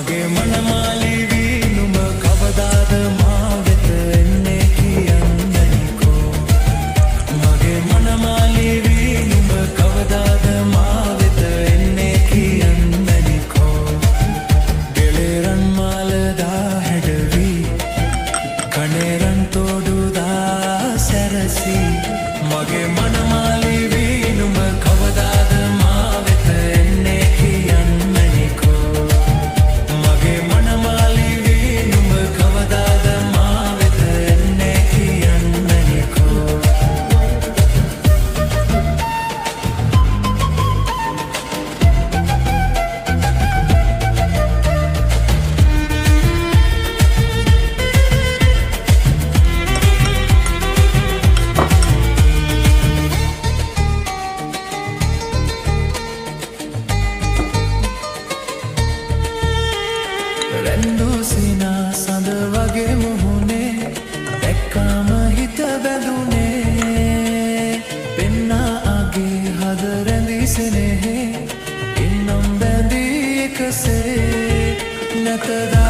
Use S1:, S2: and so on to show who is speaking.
S1: මගේ මනමාලි වී නුඹ කවදාද මා වෙත එන්නේ කියන්නනිකෝ මගේ මනමාලි වී නුඹ කවදාද මා වෙත එන්නේ කියන්නනිකෝ ගෙලෙරන් මාලදා හැඩවී කණේරන් තෝඩුදා සැරසි මගේ මනමාලි වී නුඹ කවදාද මා වෙත එන්නේ කියන්නනිකෝ මගේ මනමාලි වී නුඹ කවදාද මා වෙත එන්නේ කියන්නනිකෝ රැන්දූසිනා සඳ වගේ මුහුණේ දැක්කාම හිත බැඳුනේ පෙන්නා අගේ හද රැඳී සෙනෙහේ ඉන්නම් බැඳී එකසේ නැතදා